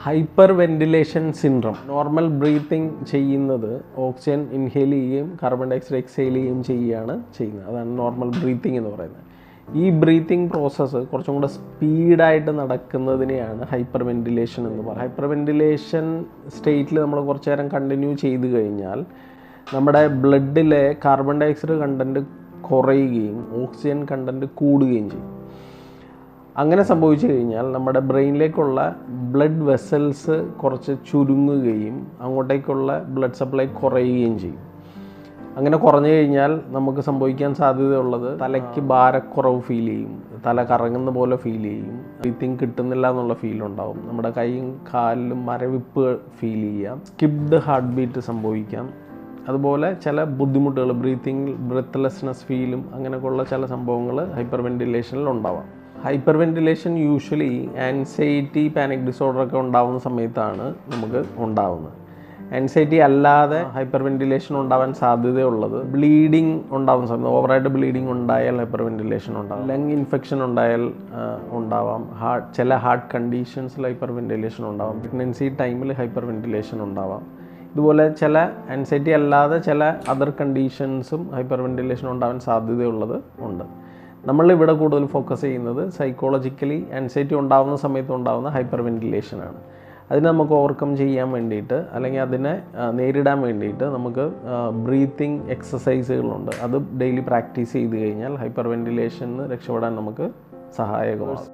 Hyper ventilation syndrome. Normal breathing ചെയ്യുന്നത് oxygen inhale ചെയ്യുകയും carbon dioxide exhale ചെയ്യുകയും ചെയ്യുന്നത്. അതാണ് നോർമൽ ബ്രീത്തിങ് എന്ന് പറയുന്നത്. ഈ ബ്രീത്തിങ് പ്രോസസ്സ് കുറച്ചും കൂടെ സ്പീഡായിട്ട് നടക്കുന്നതിനെയാണ് ഹൈപ്പർ വെന്റിലേഷൻ എന്ന് പറയുന്നത്. ഹൈപ്പർ വെന്റിലേഷൻ സ്റ്റേറ്റിൽ നമ്മൾ കുറച്ച് നേരം കണ്ടിന്യൂ ചെയ്ത് കഴിഞ്ഞാൽ നമ്മുടെ ബ്ലഡിലെ കാർബൺ ഡയോക്സൈഡ് കണ്ടൻറ്റ് കുറയുകയും ഓക്സിജൻ കണ്ടൻറ്റ് കൂടുകയും ചെയ്യും. അങ്ങനെ സംഭവിച്ചു കഴിഞ്ഞാൽ നമ്മുടെ ബ്രെയിനിലേക്കുള്ള ബ്ലഡ് വെസൽസ് കുറച്ച് ചുരുങ്ങുകയും അങ്ങോട്ടേക്കുള്ള ബ്ലഡ് സപ്ലൈ കുറയുകയും ചെയ്യും. അങ്ങനെ കുറഞ്ഞു കഴിഞ്ഞാൽ നമുക്ക് സംഭവിക്കാൻ സാധ്യതയുള്ളത് തലയ്ക്ക് ഭാരക്കുറവ് ഫീൽ ചെയ്യും, തല കറങ്ങുന്ന പോലെ ഫീൽ ചെയ്യും, ബ്രീത്തിങ് കിട്ടുന്നില്ല എന്നുള്ള ഫീൽ ഉണ്ടാവും, നമ്മുടെ കൈയും കാലിലും മരവിപ്പ് ഫീൽ ചെയ്യാം, സ്കിപ്ഡ് ഹാർട്ട് ബീറ്റ് സംഭവിക്കാം. അതുപോലെ ചില ബുദ്ധിമുട്ടുകൾ ബ്രെത്ത്ലെസ്നെസ് ഫീലും അങ്ങനെയൊക്കെയുള്ള ചില സംഭവങ്ങൾ ഹൈപ്പർ വെന്റിലേഷനിൽ ഉണ്ടാവാം. Hyper ventilation usually anxiety, panic disorder ഒക്കെ ഉണ്ടാകുന്ന സമയത്താണ് നമുക്ക് ഉണ്ടാവുന്നത്. ആൻസൈറ്റി അല്ലാതെ ഹൈപ്പർ വെന്റിലേഷൻ ഉണ്ടാവാൻ സാധ്യതയുള്ളത് ബ്ലീഡിങ് ഉണ്ടാകുന്ന സമയത്ത്, ഓവറായിട്ട് ബ്ലീഡിങ് ഉണ്ടായാൽ ഹൈപ്പർ വെന്റിലേഷൻ ഉണ്ടാകും. ലങ് ഇൻഫെക്ഷൻ ഉണ്ടായാൽ ഉണ്ടാവാം. ചില ഹാർട്ട് കണ്ടീഷൻസിൽ ഹൈപ്പർ വെന്റിലേഷൻ ഉണ്ടാവാം. പ്രഗ്നൻസി ടൈമിൽ ഹൈപ്പർ വെന്റിലേഷൻ ഉണ്ടാവാം. ഇതുപോലെ ചില ആൻസൈറ്റി അല്ലാതെ ചില അതർ കണ്ടീഷൻസും ഹൈപ്പർ വെന്റിലേഷൻ ഉണ്ടാവാൻ സാധ്യതയുള്ളത് ഉണ്ട്. നമ്മളിവിടെ കൂടുതൽ ഫോക്കസ് ചെയ്യുന്നത് സൈക്കോളജിക്കലി ആൻസൈറ്റി ഉണ്ടാകുന്ന സമയത്ത് ഉണ്ടാകുന്ന ഹൈപ്പർ വെന്റിലേഷനാണ്. അതിനെ നമുക്ക് ഓവർകം ചെയ്യാൻ വേണ്ടിയിട്ട്, അല്ലെങ്കിൽ അതിനെ നേരിടാൻ വേണ്ടിയിട്ട് നമുക്ക് ബ്രീത്തിങ് എക്സസൈസുകളുണ്ട്. അത് ഡെയിലി പ്രാക്ടീസ് ചെയ്ത് കഴിഞ്ഞാൽ ഹൈപ്പർ വെന്റിലേഷനിൽ രക്ഷപ്പെടാൻ നമുക്ക് സഹായകമാണ്.